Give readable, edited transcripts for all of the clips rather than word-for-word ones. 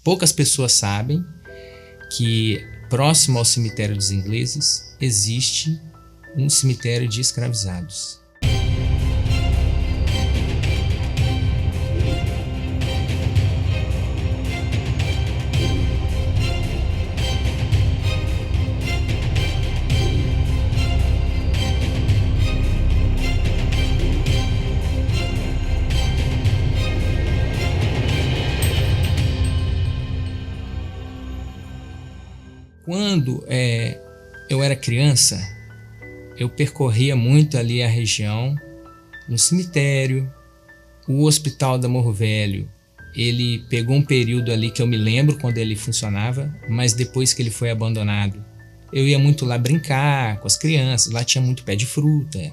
Poucas pessoas sabem que próximo ao cemitério dos ingleses existe um cemitério de escravizados. Quando eu era criança, eu percorria muito ali a região, no cemitério, o Hospital da Morro Velho. Ele pegou um período ali que eu me lembro quando ele funcionava, mas depois que ele foi abandonado, eu ia muito lá brincar com as crianças, lá tinha muito pé de fruta,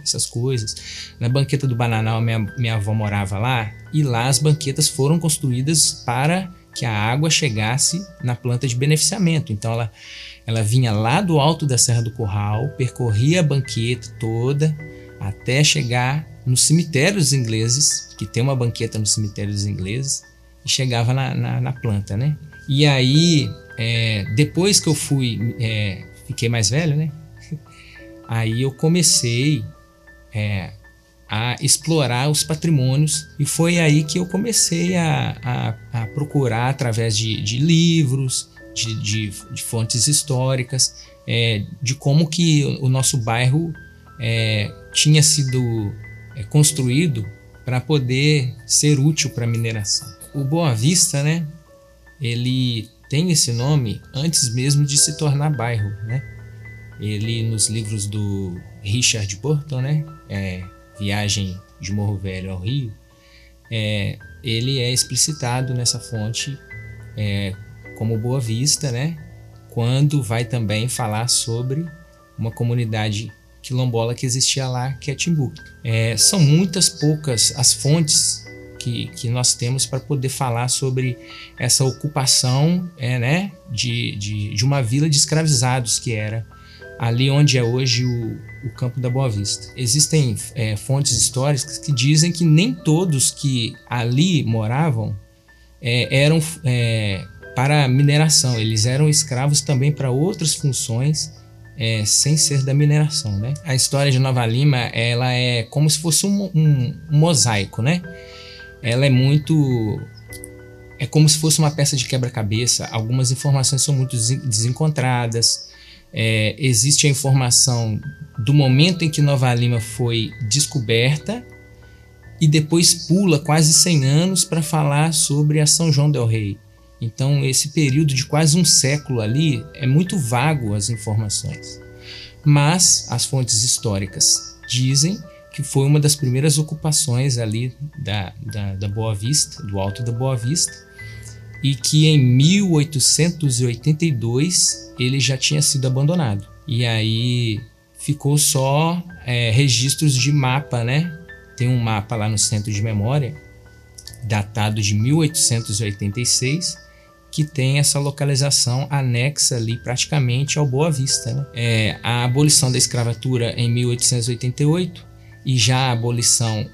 essas coisas. Na banqueta do Bananal, minha avó morava lá, e lá as banquetas foram construídas para que a água chegasse na planta de beneficiamento. Então ela vinha lá do alto da Serra do Curral, percorria a banqueta toda até chegar no cemitério dos ingleses, que tem uma banqueta no cemitério dos ingleses, e chegava na planta, né? E aí, depois que eu fiquei mais velho, né? Aí eu comecei a explorar os patrimônios, e foi aí que eu comecei a procurar através de livros, de fontes históricas, de como que o nosso bairro tinha sido construído para poder ser útil para a mineração. O Boa Vista, né, ele tem esse nome antes mesmo de se tornar bairro, né? Ele, nos livros do Richard Burton, né, Viagem de Morro Velho ao Rio, ele é explicitado nessa fonte como Boa Vista, né, quando vai também falar sobre uma comunidade quilombola que existia lá, que é Timbuktu. São muitas poucas as fontes que nós temos para poder falar sobre essa ocupação né, de uma vila de escravizados que era ali onde é hoje o Campo da Boa Vista. Existem fontes históricas que dizem que nem todos que ali moravam eram para mineração, eles eram escravos também para outras funções sem ser da mineração, né? A história de Nova Lima, ela é como se fosse um mosaico, né? Ela é como se fosse uma peça de quebra-cabeça. Algumas informações são muito desencontradas. Existe a informação do momento em que Nova Lima foi descoberta e depois pula quase 100 anos para falar sobre a São João del Rei. Então esse período de quase um século ali é muito vago as informações. Mas as fontes históricas dizem que foi uma das primeiras ocupações ali da Boa Vista, do Alto da Boa Vista, e que em 1882 ele já tinha sido abandonado. E aí ficou só registros de mapa, né? Tem um mapa lá no Centro de Memória, datado de 1886, que tem essa localização anexa ali praticamente ao Boa Vista, né? A abolição da escravatura em 1888 e já a abolição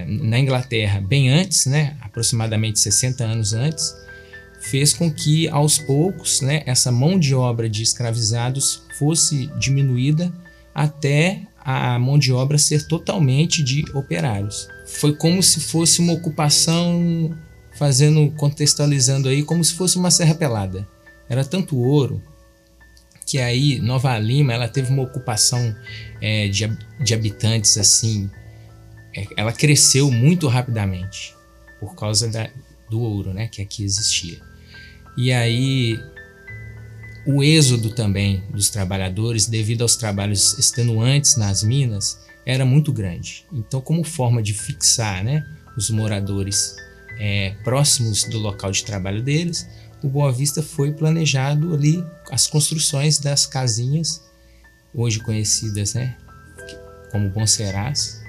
na Inglaterra bem antes, né? Aproximadamente 60 anos antes, fez com que aos poucos, né, essa mão de obra de escravizados fosse diminuída até a mão de obra ser totalmente de operários. Foi como se fosse uma ocupação, contextualizando aí, como se fosse uma serra pelada. Era tanto ouro que aí Nova Lima ela teve uma ocupação de habitantes assim, ela cresceu muito rapidamente por causa do ouro, né, que aqui existia. E aí o êxodo também dos trabalhadores, devido aos trabalhos extenuantes nas minas, era muito grande. Então, como forma de fixar, né, os moradores próximos do local de trabalho deles, o Boa Vista foi planejado ali as construções das casinhas, hoje conhecidas, né, como Bom Serás,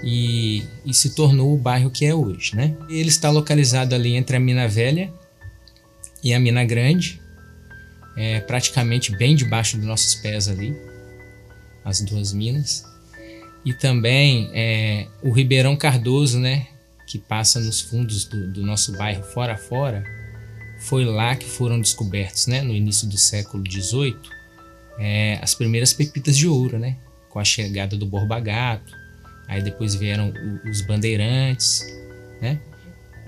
e se tornou o bairro que é hoje, né? Ele está localizado ali entre a Mina Velha e a Mina Grande, praticamente bem debaixo dos nossos pés ali, as duas minas. E também o Ribeirão Cardoso, né, que passa nos fundos do nosso bairro fora a fora, foi lá que foram descobertos, né, no início do século XVIII, as primeiras pepitas de ouro, né, com a chegada do Borba Gato. Aí depois vieram os bandeirantes, né?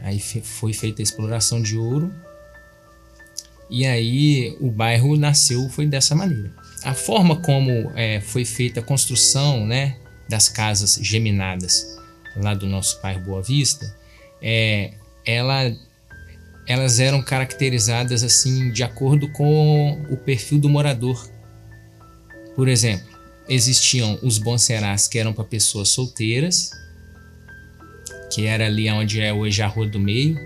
Aí foi feita a exploração de ouro. E aí o bairro nasceu, foi dessa maneira. A forma como foi feita a construção, né, das casas geminadas lá do nosso bairro Boa Vista, elas eram caracterizadas assim de acordo com o perfil do morador. Por exemplo, existiam os bonserás, que eram para pessoas solteiras, que era ali onde é hoje a Rua do Meio,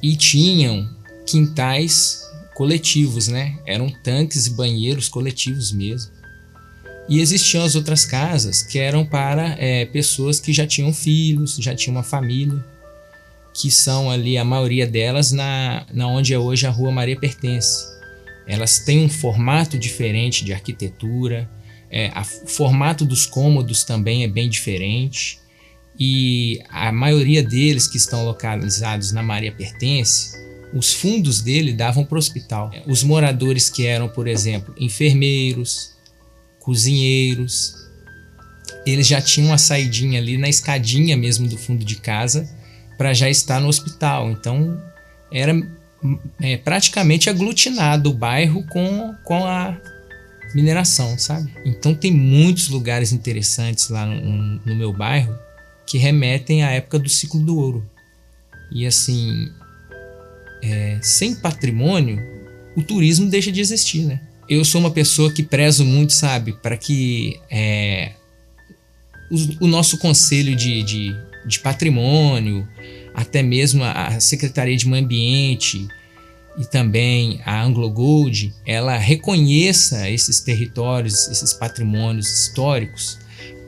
e tinham quintais coletivos, né? Eram tanques e banheiros coletivos mesmo. E existiam as outras casas que eram para pessoas que já tinham filhos, já tinham uma família, que são ali a maioria delas na onde é hoje a Rua Maria Pertence. Elas têm um formato diferente de arquitetura, o formato dos cômodos também é bem diferente, e a maioria deles que estão localizados na Maria Pertence, os fundos dele davam para o hospital. Os moradores que eram, por exemplo, enfermeiros, cozinheiros, eles já tinham uma saidinha ali na escadinha mesmo do fundo de casa para já estar no hospital. Então era praticamente aglutinado o bairro com a mineração, sabe? Então tem muitos lugares interessantes lá no meu bairro que remetem à época do ciclo do ouro. E assim, sem patrimônio, o turismo deixa de existir, né? Eu sou uma pessoa que prezo muito, sabe, para que o nosso conselho de patrimônio, até mesmo a Secretaria de Meio Ambiente e também a AngloGold, ela reconheça esses territórios, esses patrimônios históricos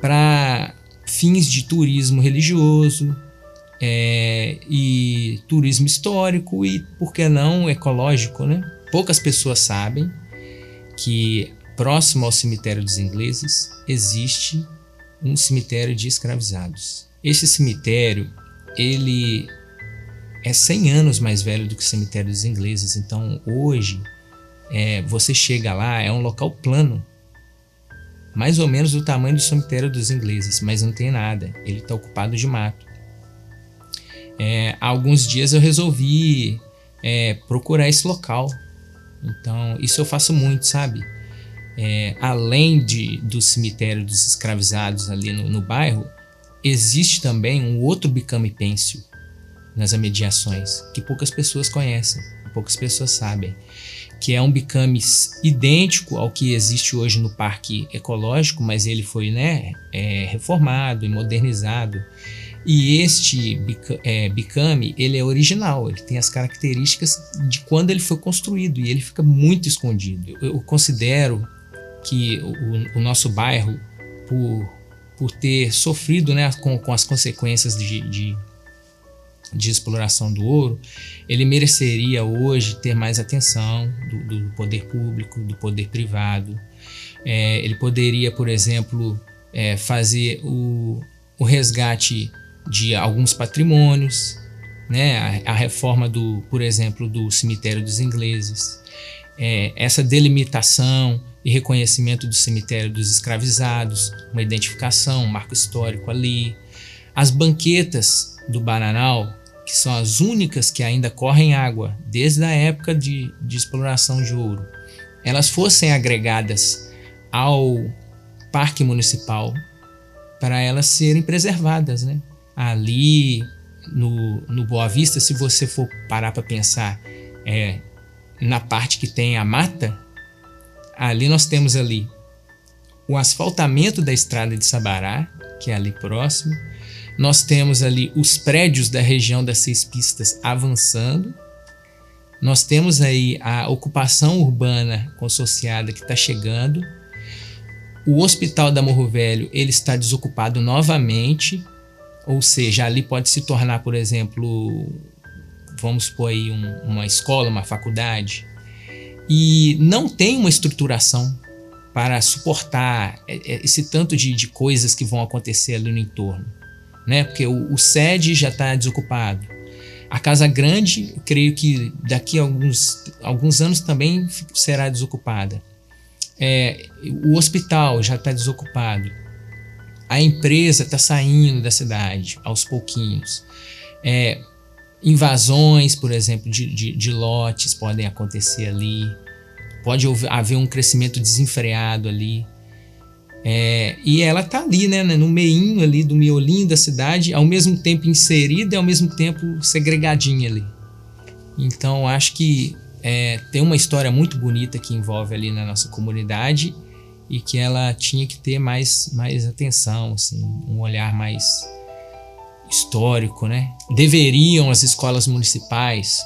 para fins de turismo religioso e turismo histórico e, por que não, ecológico, né? Poucas pessoas sabem que próximo ao cemitério dos ingleses existe um cemitério de escravizados. Esse cemitério, ele é 100 anos mais velho do que o cemitério dos ingleses. Então hoje você chega lá, é um local plano, mais ou menos do tamanho do cemitério dos ingleses, mas não tem nada, ele está ocupado de mato. Há alguns dias eu resolvi procurar esse local. Então isso eu faço muito, sabe? Além do cemitério dos escravizados ali no bairro, existe também um outro Bicame Pêncil nas imediações, que poucas pessoas conhecem, poucas pessoas sabem, que é um bicame idêntico ao que existe hoje no Parque Ecológico, mas ele foi reformado e modernizado. E este bicame, ele é original, ele tem as características de quando ele foi construído e ele fica muito escondido. Eu considero que o nosso bairro, por ter sofrido, né, com as consequências de exploração do ouro, ele mereceria hoje ter mais atenção do poder público, do poder privado. Ele poderia, por exemplo, fazer o resgate de alguns patrimônios, né? A reforma por exemplo, do cemitério dos ingleses, essa delimitação e reconhecimento do cemitério dos escravizados, uma identificação, um marco histórico ali. As banquetas do Bananal, que são as únicas que ainda correm água desde a época de exploração de ouro, elas fossem agregadas ao Parque Municipal para elas serem preservadas, né? Ali no Boa Vista, se você for parar para pensar na parte que tem a mata, ali nós temos ali o asfaltamento da estrada de Sabará, que é ali próximo. Nós temos ali os prédios da região das 6 pistas avançando. Nós temos aí a ocupação urbana consorciada que está chegando. O Hospital da Morro Velho, ele está desocupado novamente, ou seja, ali pode se tornar, por exemplo, vamos supor aí uma escola, uma faculdade, e não tem uma estruturação para suportar esse tanto de coisas que vão acontecer ali no entorno, né? Porque o SED já está desocupado. A Casa Grande, eu creio que daqui a alguns anos também será desocupada. O hospital já está desocupado. A empresa está saindo da cidade aos pouquinhos. Invasões, por exemplo, de lotes podem acontecer ali. Pode haver um crescimento desenfreado ali. E ela está ali, né, no meinho ali, do miolinho da cidade, ao mesmo tempo inserida e ao mesmo tempo segregadinha ali. Então, acho que tem uma história muito bonita que envolve ali na nossa comunidade e que ela tinha que ter mais atenção, assim, um olhar mais histórico, né? Deveriam as escolas municipais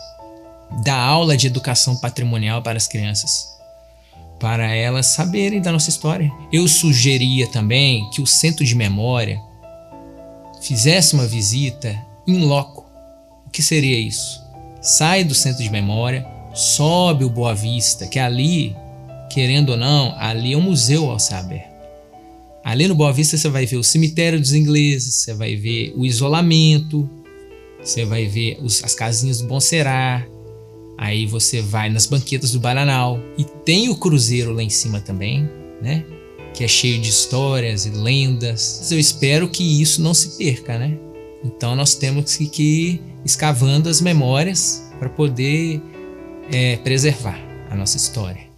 dar aula de educação patrimonial para as crianças, para elas saberem da nossa história. Eu sugeria também que o Centro de Memória fizesse uma visita in loco. O que seria isso? Sai do Centro de Memória, sobe o Boa Vista, que ali, querendo ou não, ali é um museu ao céu aberto. Ali no Boa Vista você vai ver o cemitério dos ingleses, você vai ver o isolamento, você vai ver as casinhas do Bom Será, aí você vai nas banquetas do Bananal e tem o cruzeiro lá em cima também, né? Que é cheio de histórias e lendas. Eu espero que isso não se perca, né? Então nós temos que ir escavando as memórias para poder preservar a nossa história.